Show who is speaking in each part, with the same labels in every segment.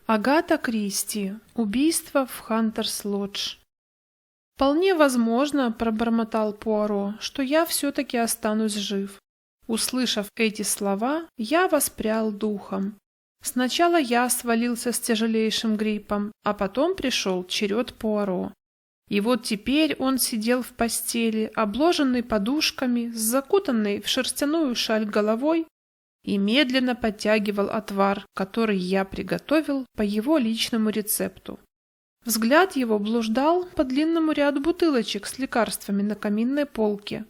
Speaker 1: Агата Кристи. Убийство в Хантерс-Лодж. «Вполне возможно, — пробормотал Пуаро, — что я все-таки останусь жив». Услышав эти слова, я воспрял духом. Сначала я свалился с тяжелейшим гриппом, а потом пришел черед Пуаро. И вот теперь он сидел в постели, обложенный подушками, с закутанной в шерстяную шаль головой, и медленно подтягивал отвар, который я приготовил по его личному рецепту. Взгляд его блуждал по длинному ряду бутылочек с лекарствами на каминной полке.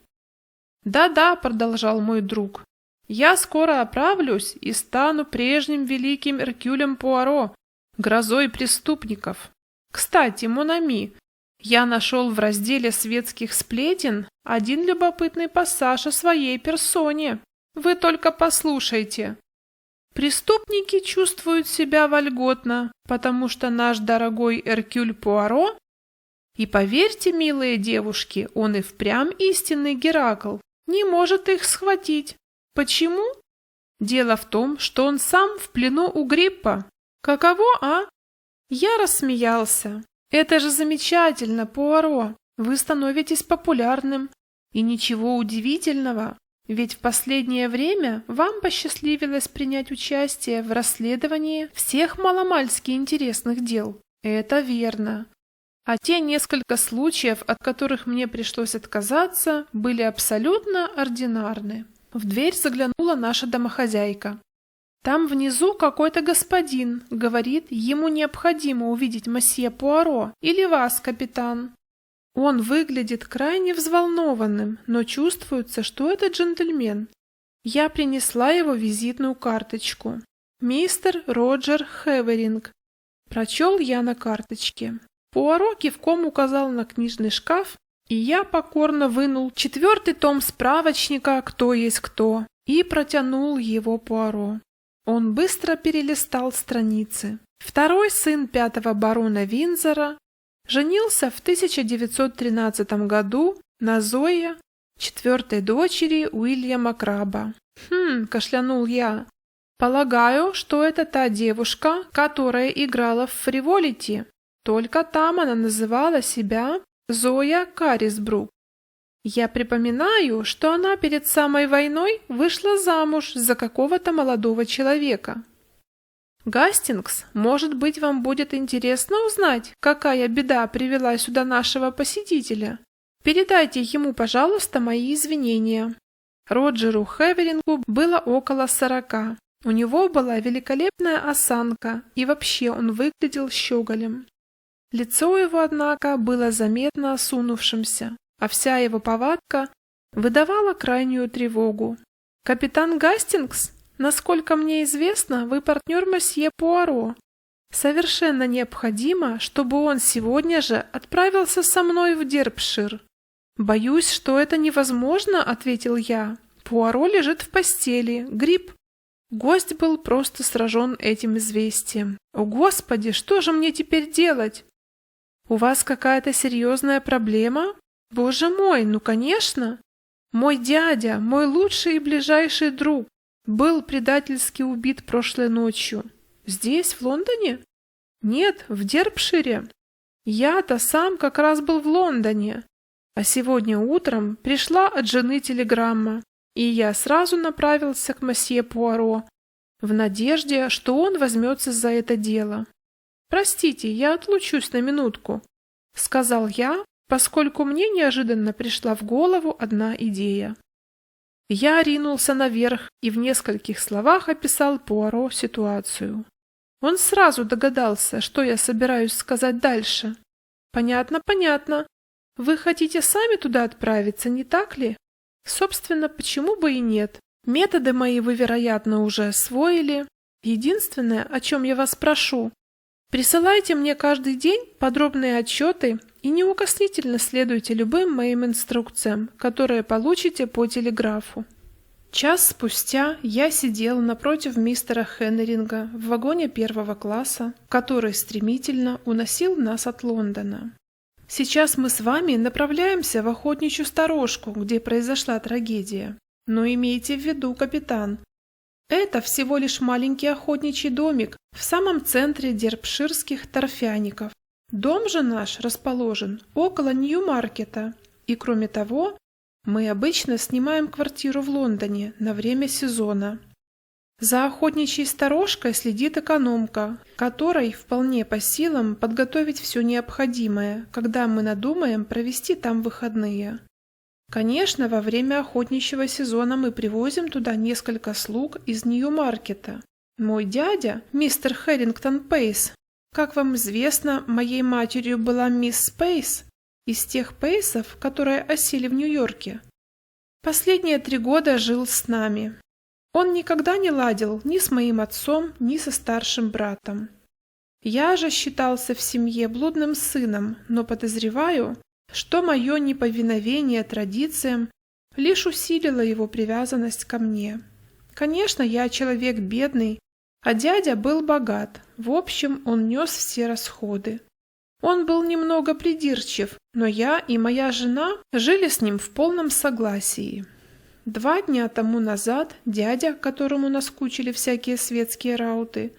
Speaker 1: «Да-да», — продолжал мой друг, — «я скоро оправлюсь и стану прежним великим Эркюлем Пуаро, грозой преступников. Кстати, мон ами, я нашел в разделе светских сплетен один любопытный пассаж о своей персоне. Вы только послушайте. Преступники чувствуют себя вольготно, потому что наш дорогой Эркюль Пуаро, и поверьте, милые девушки, он и впрямь истинный Геракл, не может их схватить. Почему? Дело в том, что он сам в плену у гриппа. Каково, а? Я рассмеялся. Это же замечательно, Пуаро. Вы становитесь популярным. И ничего удивительного. Ведь в последнее время вам посчастливилось принять участие в расследовании всех маломальски интересных дел. Это верно. А те несколько случаев, от которых мне пришлось отказаться, были абсолютно ординарны. В дверь заглянула наша домохозяйка. Там внизу какой-то господин, говорит, ему необходимо увидеть мосье Пуаро или вас, капитан. Он выглядит крайне взволнованным, но чувствуется, что это джентльмен. Я принесла его визитную карточку. Мистер Роджер Хеверинг. Прочел я на карточке. Пуаро кивком указал на книжный шкаф, и я покорно вынул 4-й том справочника «Кто есть кто» и протянул его Пуаро. Он быстро перелистал страницы. Второй сын 5-го барона Виндзора женился в 1913 году на Зое, 4-й дочери Уильяма Краба. Кашлянул я. Полагаю, что это та девушка, которая играла в «Фриволити». Только там она называла себя Зоя Каррисбрук. Я припоминаю, что она перед самой войной вышла замуж за какого-то молодого человека. Гастингс, может быть, вам будет интересно узнать, какая беда привела сюда нашего посетителя? Передайте ему, пожалуйста, мои извинения. Роджеру Хеверингу было около 40. У него была великолепная осанка, и вообще он выглядел щеголем. Лицо его, однако, было заметно осунувшимся, а вся его повадка выдавала крайнюю тревогу. «Капитан Гастингс? Насколько мне известно, вы партнер мосье Пуаро. Совершенно необходимо, чтобы он сегодня же отправился со мной в Дербшир». «Боюсь, что это невозможно», — ответил я. «Пуаро лежит в постели. Грипп». Гость был просто сражен этим известием. «О, Господи, что же мне теперь делать?» «У вас какая-то серьезная проблема?» «Боже мой, ну конечно! Мой дядя, мой лучший и ближайший друг, был предательски убит прошлой ночью. Здесь, в Лондоне? Нет, в Дербшире. Я-то сам как раз был в Лондоне. А сегодня утром пришла от жены телеграмма, и я сразу направился к мосье Пуаро, в надежде, что он возьмется за это дело. «Простите, я отлучусь на минутку», — сказал я, поскольку мне неожиданно пришла в голову одна идея. Я ринулся наверх и в нескольких словах описал Пуаро ситуацию. Он сразу догадался, что я собираюсь сказать дальше. «Понятно, понятно. Вы хотите сами туда отправиться, не так ли? Собственно, почему бы и нет? Методы мои вы, вероятно, уже освоили. Единственное, о чем я вас прошу, присылайте мне каждый день подробные отчеты и неукоснительно следуйте любым моим инструкциям, которые получите по телеграфу». Час спустя я сидел напротив мистера Хеннеринга в вагоне 1-го класса, который стремительно уносил нас от Лондона. «Сейчас мы с вами направляемся в охотничью сторожку, где произошла трагедия. Но имейте в виду, капитан, Это всего лишь маленький охотничий домик в самом центре дербширских торфяников. Дом же наш расположен около Нью-Маркета. И кроме того, мы обычно снимаем квартиру в Лондоне на время сезона. За охотничьей сторожкой следит экономка, которой вполне по силам подготовить все необходимое, когда мы надумаем провести там выходные. Конечно, во время охотничьего сезона мы привозим туда несколько слуг из Нью-Маркета. Мой дядя, мистер Хэрингтон Пейс, как вам известно, моей матерью была мисс Пейс, из тех Пейсов, которые осели в Нью-Йорке. Последние 3 года жил с нами. Он никогда не ладил ни с моим отцом, ни со старшим братом. Я же считался в семье блудным сыном, но подозреваю, что мое неповиновение традициям лишь усилило его привязанность ко мне. Конечно, я человек бедный, а дядя был богат. В общем, он нес все расходы. Он был немного придирчив, но я и моя жена жили с ним в полном согласии. 2 дня тому назад дядя, которому наскучили всякие светские рауты,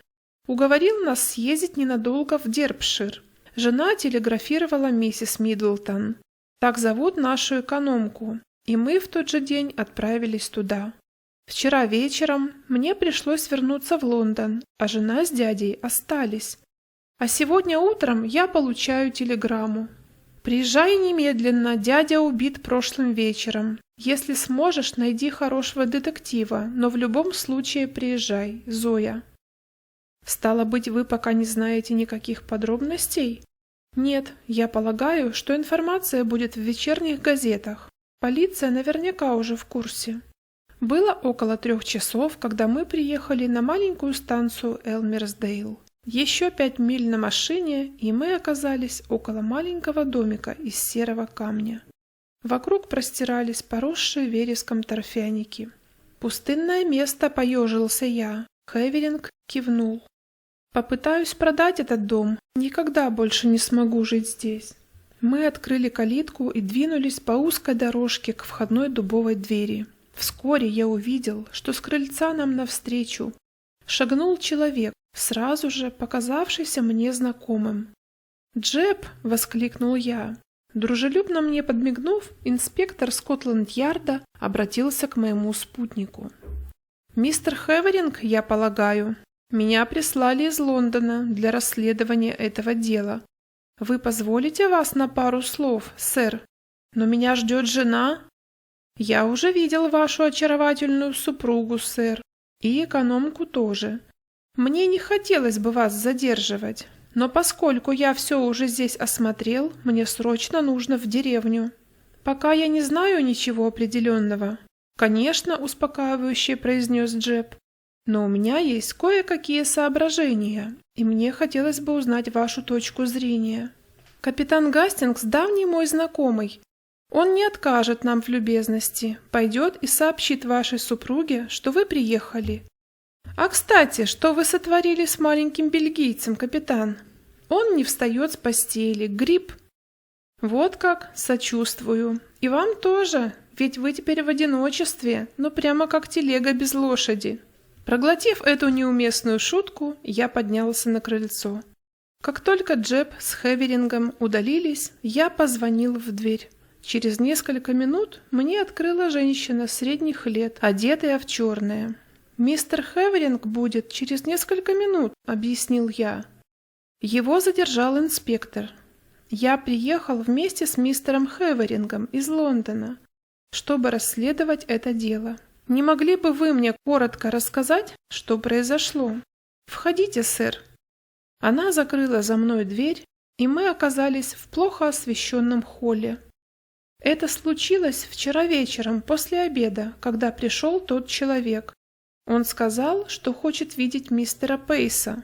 Speaker 1: уговорил нас съездить ненадолго в Дербшир. Жена телеграфировала миссис Миддлтон. Так зовут нашу экономку, и мы в тот же день отправились туда. Вчера вечером мне пришлось вернуться в Лондон, а жена с дядей остались. А сегодня утром я получаю телеграмму. «Приезжай немедленно, дядя убит прошлым вечером. Если сможешь, найди хорошего детектива, но в любом случае приезжай, Зоя». Стало быть, вы пока не знаете никаких подробностей? Нет, я полагаю, что информация будет в вечерних газетах. Полиция наверняка уже в курсе. Было около 3 часов, когда мы приехали на маленькую станцию Элмерсдейл. Еще 5 миль на машине, и мы оказались около маленького домика из серого камня. Вокруг простирались поросшие вереском торфяники. «Пустынное место», — поежился я. Хеверинг кивнул. «Попытаюсь продать этот дом. Никогда больше не смогу жить здесь». Мы открыли калитку и двинулись по узкой дорожке к входной дубовой двери. Вскоре я увидел, что с крыльца нам навстречу шагнул человек, сразу же показавшийся мне знакомым. «Джеб!» — воскликнул я. Дружелюбно мне подмигнув, инспектор Скотланд-Ярда обратился к моему спутнику. «Мистер Хеверинг, я полагаю, меня прислали из Лондона для расследования этого дела. Вы позволите вас на пару слов, сэр? Но меня ждет жена». «Я уже видел вашу очаровательную супругу, сэр, и экономку тоже. Мне не хотелось бы вас задерживать, но поскольку я все уже здесь осмотрел, мне срочно нужно в деревню. Пока я не знаю ничего определенного». «Конечно», — успокаивающе произнес Джеб, «но у меня есть кое-какие соображения, и мне хотелось бы узнать вашу точку зрения. Капитан Гастингс — давний мой знакомый. Он не откажет нам в любезности, пойдет и сообщит вашей супруге, что вы приехали. А, кстати, что вы сотворили с маленьким бельгийцем, капитан? Он не встает с постели, грипп». «Вот как, сочувствую. И вам тоже, ведь вы теперь в одиночестве, но прямо как телега без лошади». Проглотив эту неуместную шутку, я поднялся на крыльцо. Как только Джеб с Хеверингом удалились, я позвонил в дверь. Через несколько минут мне открыла женщина средних лет, одетая в черное. «Мистер Хеверинг будет через несколько минут», — объяснил я. Его задержал инспектор. «Я приехал вместе с мистером Хеверингом из Лондона, чтобы расследовать это дело. Не могли бы вы мне коротко рассказать, что произошло?» «Входите, сэр». Она закрыла за мной дверь, и мы оказались в плохо освещенном холле. Это случилось вчера вечером после обеда, когда пришел тот человек. Он сказал, что хочет видеть мистера Пейса.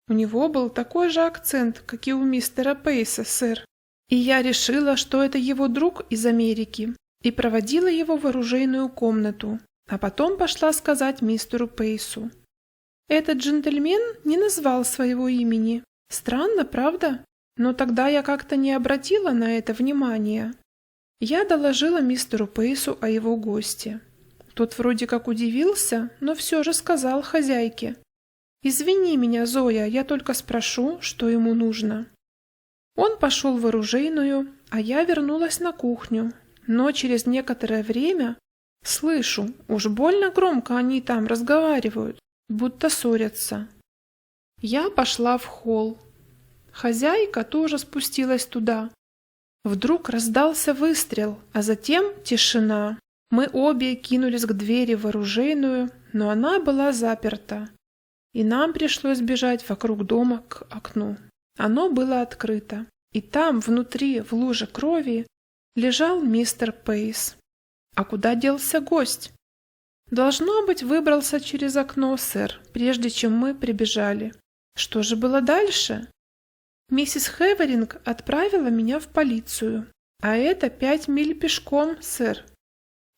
Speaker 1: У него был такой же акцент, как и у мистера Пейса, сэр. И я решила, что это его друг из Америки, и проводила его в оружейную комнату, а потом пошла сказать мистеру Пейсу. Этот джентльмен не назвал своего имени. Странно, правда? Но тогда я как-то не обратила на это внимания. Я доложила мистеру Пейсу о его госте. Тот вроде как удивился, но все же сказал хозяйке: «Извини меня, Зоя, я только спрошу, что ему нужно». Он пошел в оружейную, а я вернулась на кухню, но через некоторое время слышу, уж больно громко они там разговаривают, будто ссорятся. Я пошла в холл. Хозяйка тоже спустилась туда. Вдруг раздался выстрел, а затем тишина. Мы обе кинулись к двери в оружейную, но она была заперта, и нам пришлось бежать вокруг дома к окну. Оно было открыто, и там, внутри, в луже крови, лежал мистер Пейс. А куда делся гость? Должно быть, выбрался через окно, сэр, прежде чем мы прибежали. Что же было дальше? Миссис Хеверинг отправила меня в полицию, а это 5 миль пешком, сэр.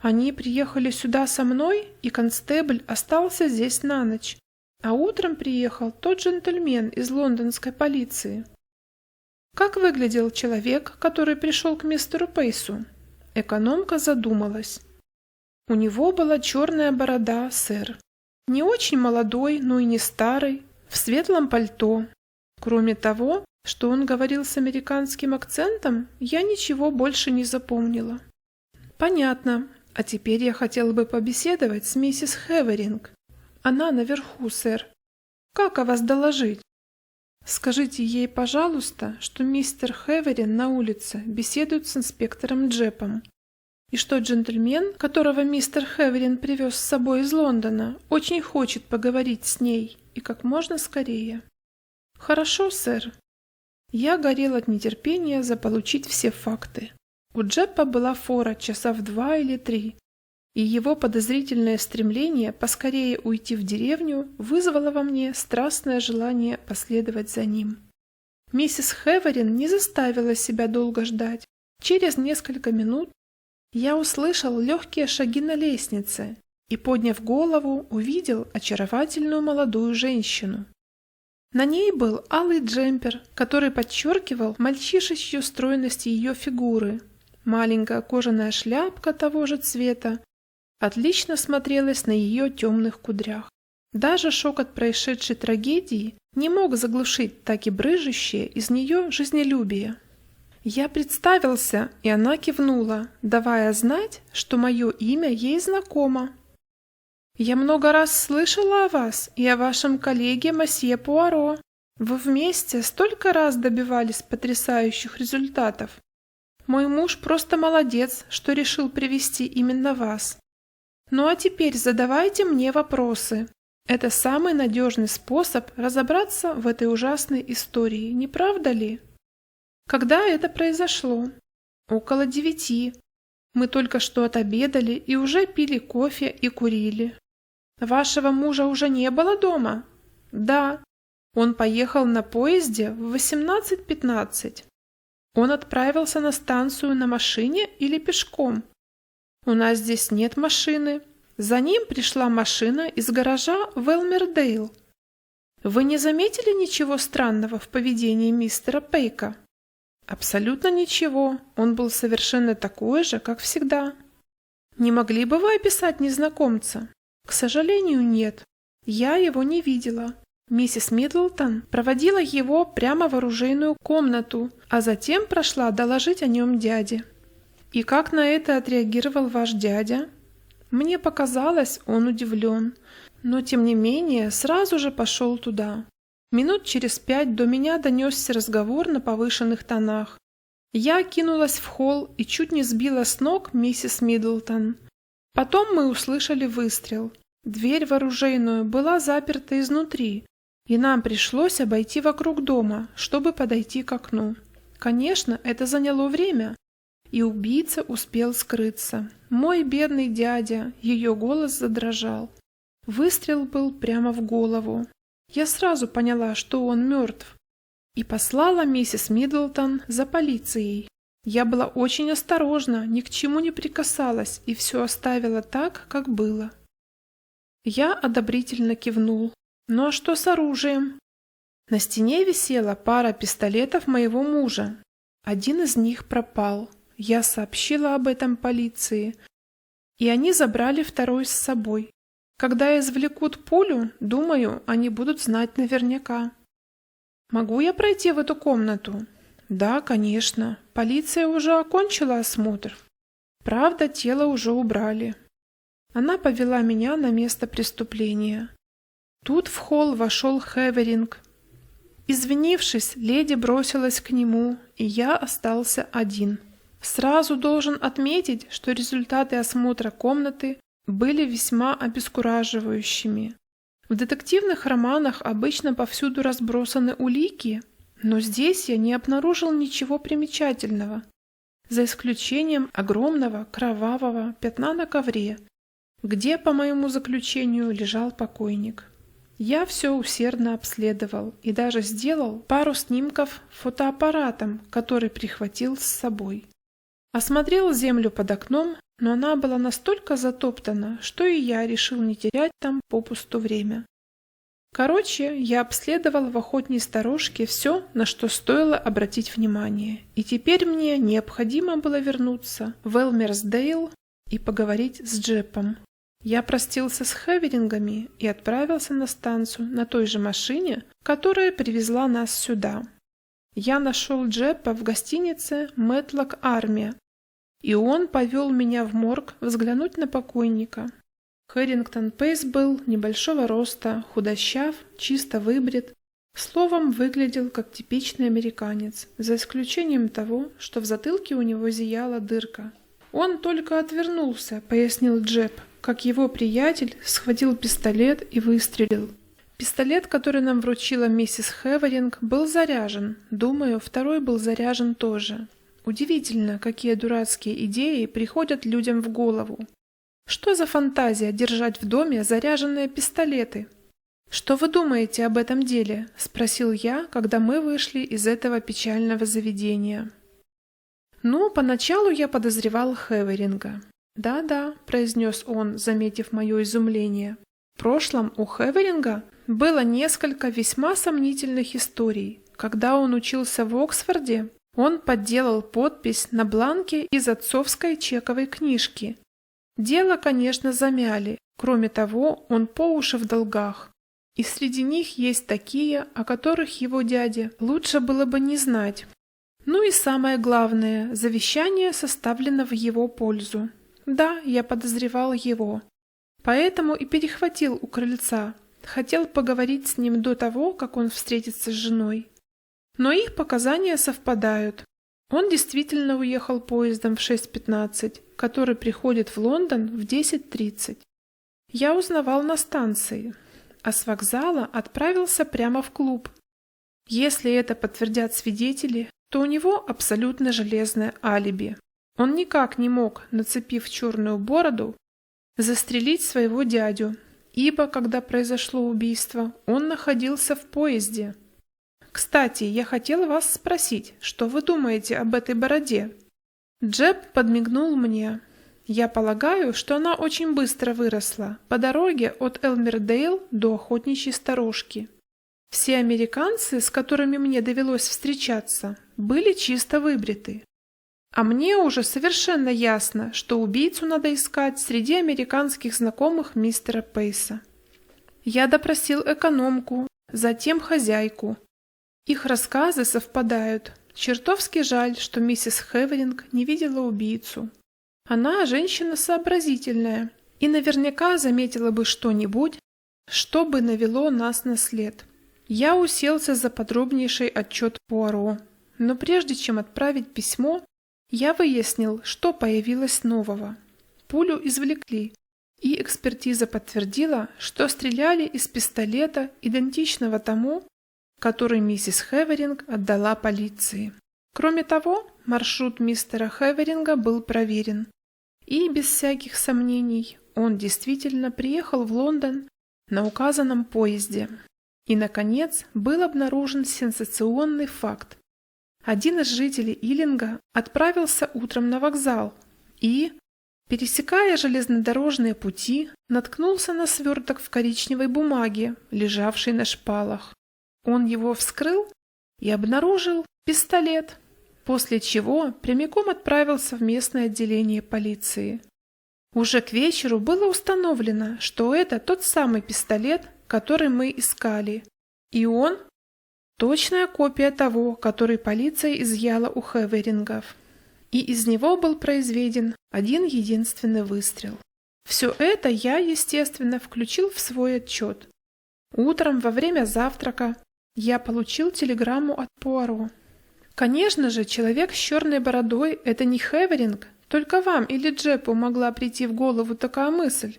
Speaker 1: Они приехали сюда со мной, и констебль остался здесь на ночь. А утром приехал тот джентльмен из лондонской полиции. Как выглядел человек, который пришел к мистеру Пейсу? Экономка задумалась. У него была черная борода, сэр. Не очень молодой, но и не старый, в светлом пальто. Кроме того, что он говорил с американским акцентом, я ничего больше не запомнила. Понятно. А теперь я хотела бы побеседовать с миссис Хеверинг. Она наверху, сэр. Как о вас доложить? Скажите ей, пожалуйста, что мистер Хеверин на улице беседует с инспектором Джепом, и что джентльмен, которого мистер Хеверин привез с собой из Лондона, очень хочет поговорить с ней, и как можно скорее. Хорошо, сэр. Я горел от нетерпения заполучить все факты. У Джеппа была фора часа в 2 или 3, и его подозрительное стремление поскорее уйти в деревню вызвало во мне страстное желание последовать за ним. Миссис Хеверин не заставила себя долго ждать. Через несколько минут я услышал легкие шаги на лестнице и, подняв голову, увидел очаровательную молодую женщину. На ней был алый джемпер, который подчеркивал мальчишечью стройность ее фигуры. Маленькая кожаная шляпка того же цвета отлично смотрелась на ее темных кудрях. Даже шок от происшедшей трагедии не мог заглушить так и брызжущее из нее жизнелюбие. Я представился, и она кивнула, давая знать, что мое имя ей знакомо. «Я много раз слышала о вас и о вашем коллеге мосье Пуаро. Вы вместе столько раз добивались потрясающих результатов. Мой муж просто молодец, что решил привести именно вас. Ну а теперь задавайте мне вопросы. Это самый надежный способ разобраться в этой ужасной истории, не правда ли? Когда это произошло? Около 9. Мы только что отобедали и уже пили кофе и курили. Вашего мужа уже не было дома? Да. Он поехал на поезде в 18:15. Он отправился на станцию на машине или пешком? У нас здесь нет машины. За ним пришла машина из гаража в Элмердейл. Вы не заметили ничего странного в поведении мистера Пейка? Абсолютно ничего. Он был совершенно такой же, как всегда. Не могли бы вы описать незнакомца? К сожалению, нет. Я его не видела. Миссис Миддлтон проводила его прямо в оружейную комнату, а затем прошла доложить о нем дяде. И как на это отреагировал ваш дядя? Мне показалось, он удивлен, но тем не менее сразу же пошел туда. Минут через 5 до меня донесся разговор на повышенных тонах. Я кинулась в холл и чуть не сбила с ног миссис Миддлтон. Потом мы услышали выстрел. Дверь в оружейную была заперта изнутри, и нам пришлось обойти вокруг дома, чтобы подойти к окну. Конечно, это заняло время, и убийца успел скрыться. Мой бедный дядя, ее голос задрожал. Выстрел был прямо в голову. Я сразу поняла, что он мертв, и послала миссис Миддлтон за полицией. Я была очень осторожна, ни к чему не прикасалась и все оставила так, как было. Я одобрительно кивнул. Ну а что с оружием? На стене висела пара пистолетов моего мужа. Один из них пропал. Я сообщила об этом полиции. и они забрали второй с собой. Когда извлекут пулю, думаю, они будут знать наверняка. Могу я пройти в эту комнату? Да, конечно. Полиция уже окончила осмотр. Правда, тело уже убрали. Она повела меня на место преступления. Тут в холл вошел Хеверинг. Извинившись, леди бросилась к нему, и я остался один. Сразу должен отметить, что результаты осмотра комнаты были весьма обескураживающими. В детективных романах обычно повсюду разбросаны улики, но здесь я не обнаружил ничего примечательного, за исключением огромного кровавого пятна на ковре, где, по моему заключению, лежал покойник. Я все усердно обследовал и даже сделал пару снимков фотоаппаратом, который прихватил с собой. Осмотрел землю под окном, но она была настолько затоптана, что и я решил не терять там попусту время. Короче, я обследовал в охотней сторожке все, на что стоило обратить внимание, и теперь мне необходимо было вернуться в Элмерсдейл и поговорить с Джепом. Я простился с Хеверингами и отправился на станцию на той же машине, которая привезла нас сюда. Я нашел Джепа в гостинице «Мэтлок Армия», и он повел меня в морг взглянуть на покойника. Хэрингтон Пейс был небольшого роста, худощав, чисто выбрит, словом, выглядел как типичный американец, за исключением того, что в затылке у него зияла дырка. «Он только отвернулся», — пояснил Джеб, как его приятель схватил пистолет и выстрелил. Пистолет, который нам вручила миссис Хеверинг, был заряжен. Думаю, второй был заряжен тоже. Удивительно, какие дурацкие идеи приходят людям в голову. Что за фантазия держать в доме заряженные пистолеты? «Что вы думаете об этом деле?» – спросил я, когда мы вышли из этого печального заведения. Ну, поначалу я подозревал Хеверинга. «Да-да», – произнес он, заметив мое изумление. В прошлом у Хеверинга было несколько весьма сомнительных историй. Когда он учился в Оксфорде, он подделал подпись на бланке из отцовской чековой книжки. Дело, конечно, замяли. Кроме того, он по уши в долгах. И среди них есть такие, о которых его дяде лучше было бы не знать. Ну и самое главное, завещание составлено в его пользу. Да, я подозревал его. Поэтому и перехватил у крыльца. Хотел поговорить с ним до того, как он встретится с женой. Но их показания совпадают. Он действительно уехал поездом в 6:15, который приходит в Лондон в 10:30. Я узнавал на станции, а с вокзала отправился прямо в клуб. Если это подтвердят свидетели, то у него абсолютно железное алиби. Он никак не мог, нацепив черную бороду, застрелить своего дядю, ибо, когда произошло убийство, он находился в поезде. Кстати, я хотел вас спросить, что вы думаете об этой бороде? Джеб подмигнул мне. Я полагаю, что она очень быстро выросла, по дороге от Элмерсдейл до охотничьей сторожки. Все американцы, с которыми мне довелось встречаться, были чисто выбриты. А мне уже совершенно ясно, что убийцу надо искать среди американских знакомых мистера Пейса. Я допросил экономку, затем хозяйку. Их рассказы совпадают. Чертовски жаль, что миссис Хеверинг не видела убийцу. Она женщина сообразительная и наверняка заметила бы что-нибудь, что бы навело нас на след. Я уселся за подробнейший отчет Пуаро, но прежде чем отправить письмо, я выяснил, что появилось нового. Пулю извлекли, и экспертиза подтвердила, что стреляли из пистолета, идентичного тому, который миссис Хеверинг отдала полиции. Кроме того, маршрут мистера Хеверинга был проверен, и без всяких сомнений он действительно приехал в Лондон на указанном поезде. И, наконец, был обнаружен сенсационный факт. Один из жителей Иллинга отправился утром на вокзал и, пересекая железнодорожные пути, наткнулся на сверток в коричневой бумаге, лежавший на шпалах. Он его вскрыл и обнаружил пистолет, после чего прямиком отправился в местное отделение полиции. Уже к вечеру было установлено, что это тот самый пистолет, который мы искали. И он – точная копия того, который полиция изъяла у Хеверингов. И из него был произведен один единственный выстрел. Все это я, естественно, включил в свой отчет. Утром во время завтрака я получил телеграмму от Пуаро. Конечно же, человек с черной бородой – это не Хеверинг, только вам или Джепу могла прийти в голову такая мысль.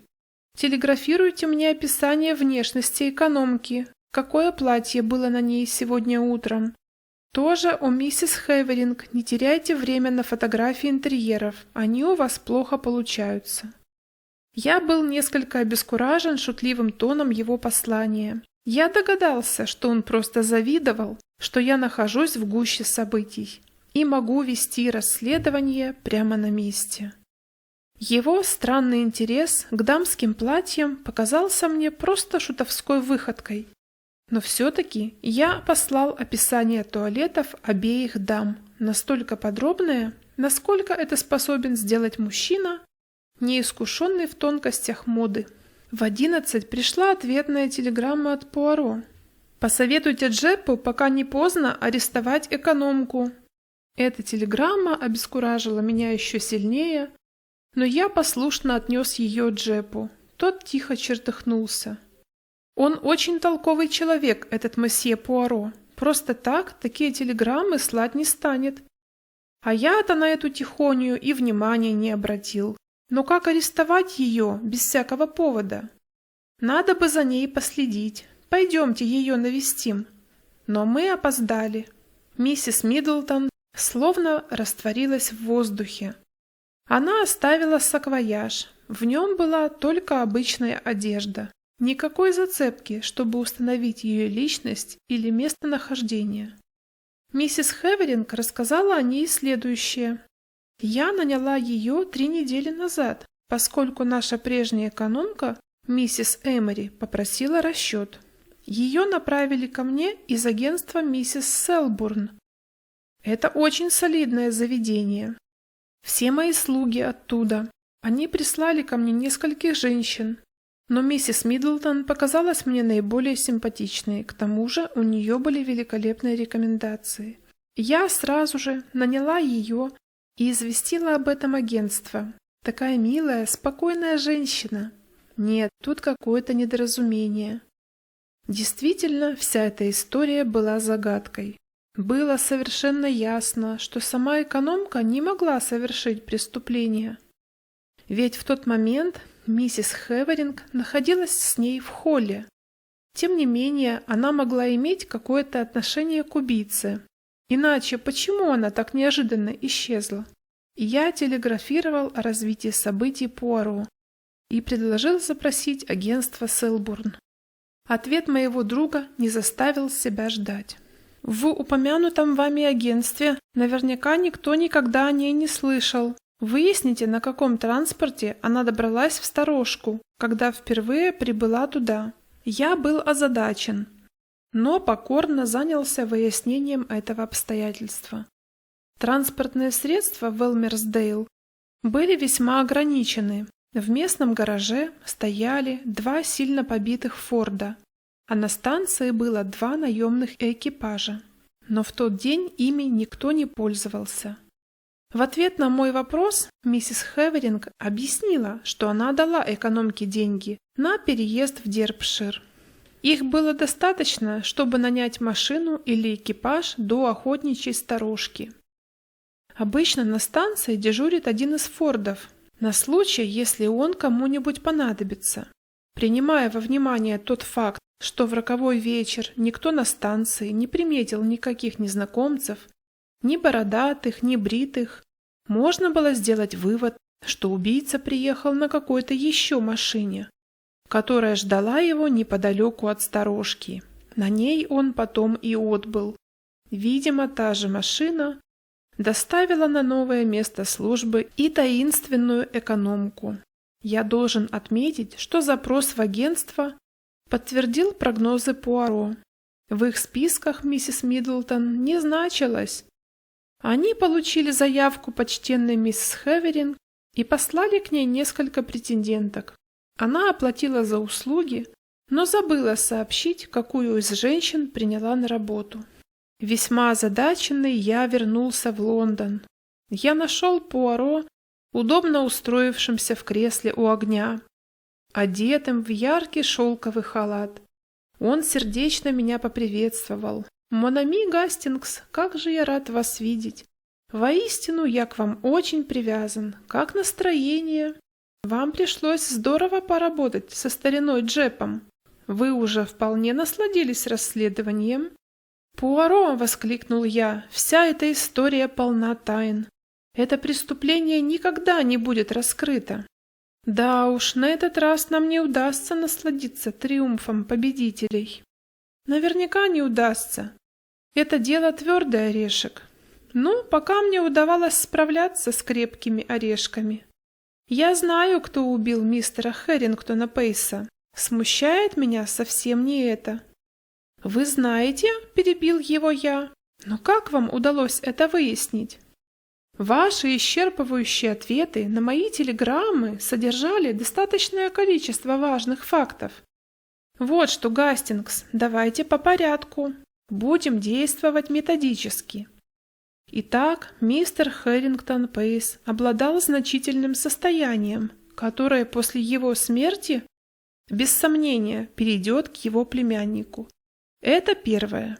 Speaker 1: Телеграфируйте мне описание внешности экономки, какое платье было на ней сегодня утром. Тоже о миссис Хеверинг, не теряйте время на фотографии интерьеров, они у вас плохо получаются. Я был несколько обескуражен шутливым тоном его послания. Я догадался, что он просто завидовал, что я нахожусь в гуще событий и могу вести расследование прямо на месте. Его странный интерес к дамским платьям показался мне просто шутовской выходкой. Но все-таки я послал описание туалетов обеих дам, настолько подробное, насколько это способен сделать мужчина, неискушенный в тонкостях моды. В 11 пришла ответная телеграмма от Пуаро. «Посоветуйте Джеппу, пока не поздно, арестовать экономку». Эта телеграмма обескуражила меня еще сильнее, но я послушно отнес ее Джеппу. Тот тихо чертыхнулся. Он очень толковый человек, этот месье Пуаро. Просто так такие телеграммы слать не станет. А я-то на эту тихонию и внимания не обратил. Но как арестовать ее без всякого повода? Надо бы за ней последить. Пойдемте ее навестим. Но мы опоздали. Миссис Миддлтон словно растворилась в воздухе. Она оставила саквояж. В нем была только обычная одежда. Никакой зацепки, чтобы установить ее личность или местонахождение. Миссис Хеверинг рассказала о ней следующее. Я наняла ее 3 недели назад, поскольку наша прежняя экономка, миссис Эмери, попросила расчет. Ее направили ко мне из агентства миссис Селбурн. Это очень солидное заведение. Все мои слуги оттуда. Они прислали ко мне нескольких женщин. Но миссис Миддлтон показалась мне наиболее симпатичной, к тому же у нее были великолепные рекомендации. Я сразу же наняла ее и известила об этом агентство. Такая милая, спокойная женщина. Нет, тут какое-то недоразумение. Действительно, вся эта история была загадкой. Было совершенно ясно, что сама экономка не могла совершить преступление. Ведь в тот момент миссис Хеверинг находилась с ней в холле. Тем не менее, она могла иметь какое-то отношение к убийце. Иначе почему она так неожиданно исчезла? Я телеграфировал о развитии событий Пуаро и предложил запросить агентство Селбурн. Ответ моего друга не заставил себя ждать. В упомянутом вами агентстве наверняка никто никогда о ней не слышал. Выясните, на каком транспорте она добралась в Сторожку, когда впервые прибыла туда. Я был озадачен, но покорно занялся выяснением этого обстоятельства. Транспортные средства в Элмерсдейл были весьма ограничены. В местном гараже стояли 2 сильно побитых Форда, а на станции было 2 наемных экипажа. Но в тот день ими никто не пользовался. В ответ на мой вопрос миссис Хеверинг объяснила, что она дала экономке деньги на переезд в Дербшир. Их было достаточно, чтобы нанять машину или экипаж до охотничьей сторожки. Обычно на станции дежурит один из Фордов, на случай, если он кому-нибудь понадобится. Принимая во внимание тот факт, что в роковой вечер никто на станции не приметил никаких незнакомцев, ни бородатых, ни бритых, можно было сделать вывод, что убийца приехал на какой-то еще машине, которая ждала его неподалеку от сторожки. На ней он потом и отбыл. Видимо, та же машина доставила на новое место службы и таинственную экономку. Я должен отметить, что запрос в агентство подтвердил прогнозы Пуаро. В их списках миссис Миддлтон не значилась. Они получили заявку почтенной миссис Хеверинг и послали к ней несколько претенденток. Она оплатила за услуги, но забыла сообщить, какую из женщин приняла на работу. Весьма озадаченный я вернулся в Лондон. Я нашел Пуаро, удобно устроившимся в кресле у огня, одетым в яркий шелковый халат. Он сердечно меня поприветствовал. «Мон ами Гастингс, как же я рад вас видеть! Воистину, я к вам очень привязан. Как настроение? Вам пришлось здорово поработать со стариной Джепом. Вы уже вполне насладились расследованием?» «Пуаро!» — воскликнул я. «Вся эта история полна тайн. Это преступление никогда не будет раскрыто. Да уж, на этот раз нам не удастся насладиться триумфом победителей. Наверняка не удастся. Это дело твердый орешек. Ну, пока мне удавалось справляться с крепкими орешками. Я знаю, кто убил мистера Хэрингтона Пейса. Смущает меня совсем не это». «Вы знаете?» – перебил его я. «Но как вам удалось это выяснить?» «Ваши исчерпывающие ответы на мои телеграммы содержали достаточное количество важных фактов. Вот что, Гастингс, давайте по порядку. Будем действовать методически. Итак, мистер Хэрингтон Пейс обладал значительным состоянием, которое после его смерти, без сомнения, перейдет к его племяннику. Это первое.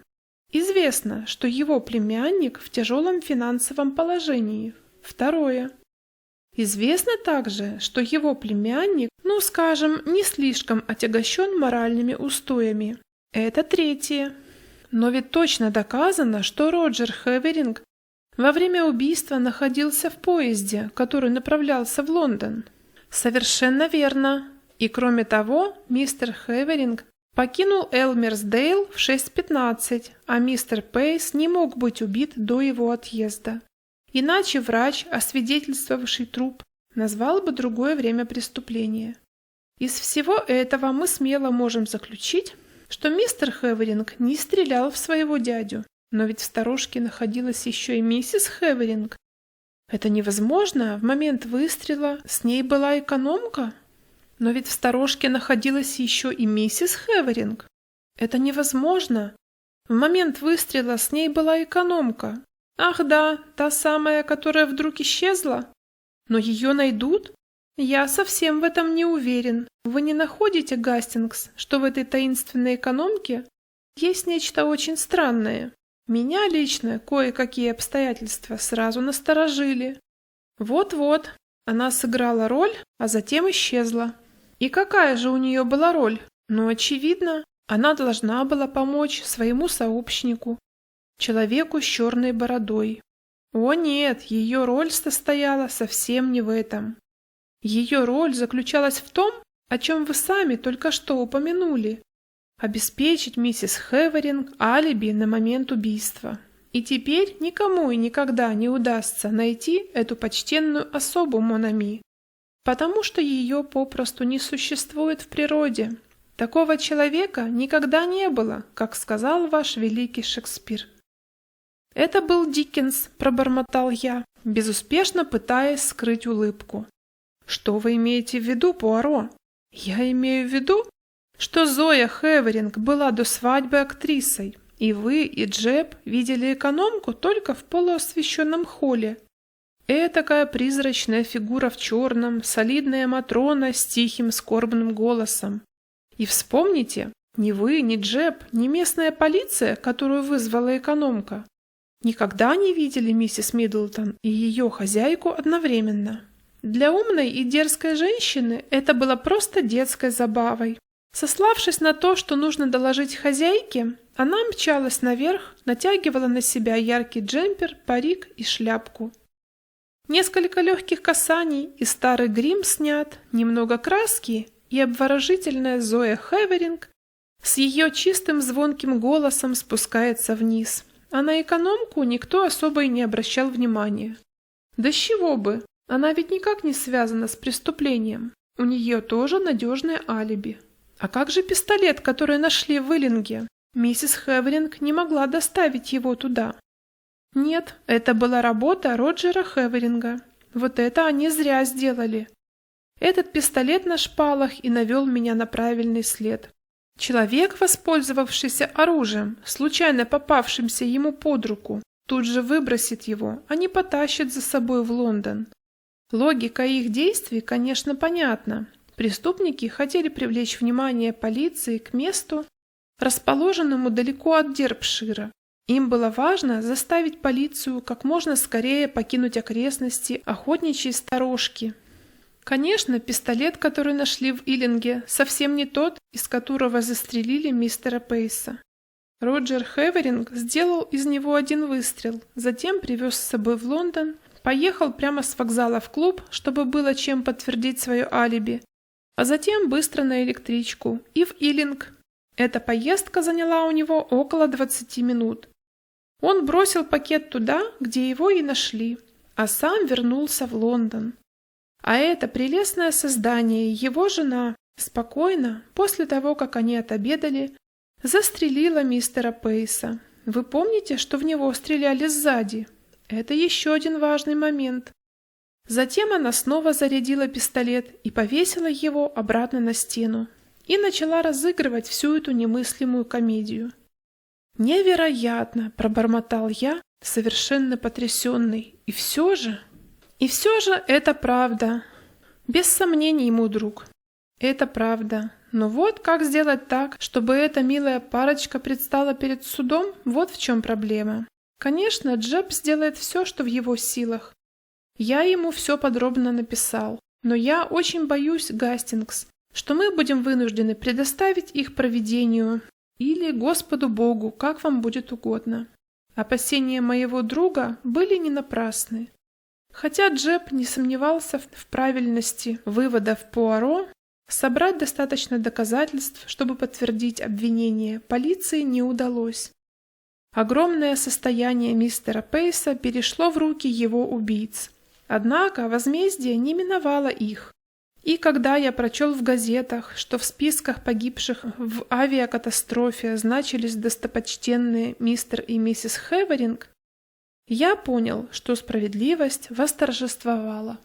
Speaker 1: Известно, что его племянник в тяжелом финансовом положении. Второе. Известно также, что его племянник, скажем, не слишком отягощен моральными устоями. Это третье. Но ведь точно доказано, что Роджер Хеверинг во время убийства находился в поезде, который направлялся в Лондон. Совершенно верно. И кроме того, мистер Хеверинг покинул Элмерсдейл в 6:15, а мистер Пейс не мог быть убит до его отъезда. Иначе врач, освидетельствовавший труп, назвал бы другое время преступления. Из всего этого мы смело можем заключить, что мистер Хеверинг не стрелял в своего дядю, но ведь в сторожке находилась еще и миссис Хеверинг. Это невозможно, в момент выстрела с ней была экономка. Но ведь в сторожке находилась еще и миссис Хеверинг. Это невозможно. В момент выстрела с ней была экономка. Ах да, та самая, которая вдруг исчезла. Но ее найдут? Я совсем в этом не уверен. Вы не находите, Гастингс, что в этой таинственной экономке есть нечто очень странное? Меня лично кое-какие обстоятельства сразу насторожили. Вот-вот, она сыграла роль, а затем исчезла. И какая же у нее была роль? Очевидно, она должна была помочь своему сообщнику, человеку с черной бородой. О нет, ее роль состояла совсем не в этом. Ее роль заключалась в том, о чем вы сами только что упомянули. Обеспечить миссис Хеверинг алиби на момент убийства. И теперь никому и никогда не удастся найти эту почтенную особу Мон ами, потому что ее попросту не существует в природе. Такого человека никогда не было, как сказал ваш великий Шекспир. «Это был Диккенс», — пробормотал я, безуспешно пытаясь скрыть улыбку. «Что вы имеете в виду, Пуаро?» «Я имею в виду, что Зоя Хеверинг была до свадьбы актрисой, и вы, и Джеб видели экономку только в полуосвещенном холле. Этакая призрачная фигура в черном, солидная Матрона с тихим скорбным голосом. И вспомните, ни вы, ни Джеб, ни местная полиция, которую вызвала экономка, никогда не видели миссис Миддлтон и ее хозяйку одновременно. Для умной и дерзкой женщины это было просто детской забавой. Сославшись на то, что нужно доложить хозяйке, она мчалась наверх, натягивала на себя яркий джемпер, парик и шляпку. Несколько легких касаний, и старый грим снят, немного краски, и обворожительная Зоя Хеверинг с ее чистым звонким голосом спускается вниз. А на экономку никто особо и не обращал внимания. Да с чего бы? Она ведь никак не связана с преступлением. У нее тоже надежное алиби. А как же пистолет, который нашли в Иллинге? Миссис Хеверинг не могла доставить его туда. Нет, это была работа Роджера Хеверинга. Вот это они зря сделали. Этот пистолет на шпалах и навел меня на правильный след. Человек, воспользовавшийся оружием, случайно попавшимся ему под руку, тут же выбросит его, а не потащит за собой в Лондон. Логика их действий, конечно, понятна. Преступники хотели привлечь внимание полиции к месту, расположенному далеко от Дербшира. Им было важно заставить полицию как можно скорее покинуть окрестности охотничьей сторожки. Конечно, пистолет, который нашли в Иллинге, совсем не тот, из которого застрелили мистера Пейса. Роджер Хеверинг сделал из него один выстрел, затем привез с собой в Лондон, поехал прямо с вокзала в клуб, чтобы было чем подтвердить свое алиби, а затем быстро на электричку и в Иллинг. Эта поездка заняла у него около 20 минут. Он бросил пакет туда, где его и нашли, а сам вернулся в Лондон. А это прелестное создание, его жена, спокойно, после того, как они отобедали, застрелила мистера Пейса. Вы помните, что в него стреляли сзади? Это еще один важный момент. Затем она снова зарядила пистолет и повесила его обратно на стену. И начала разыгрывать всю эту немыслимую комедию. «Невероятно!» – пробормотал я, совершенно потрясенный. И все же это правда. Без сомнений, мой друг. Это правда. Но вот как сделать так, чтобы эта милая парочка предстала перед судом, вот в чем проблема. Конечно, Джеб сделает все, что в его силах. Я ему все подробно написал. Но я очень боюсь, Гастингс, что мы будем вынуждены предоставить их провидению или Господу Богу, как вам будет угодно. Опасения моего друга были не напрасны. Хотя Джеб не сомневался в правильности выводов Пуаро, собрать достаточно доказательств, чтобы подтвердить обвинение, полиции не удалось. Огромное состояние мистера Пейса перешло в руки его убийц. Однако возмездие не миновало их. И когда я прочел в газетах, что в списках погибших в авиакатастрофе значились достопочтенные мистер и миссис Хеверинг, я понял, что справедливость восторжествовала.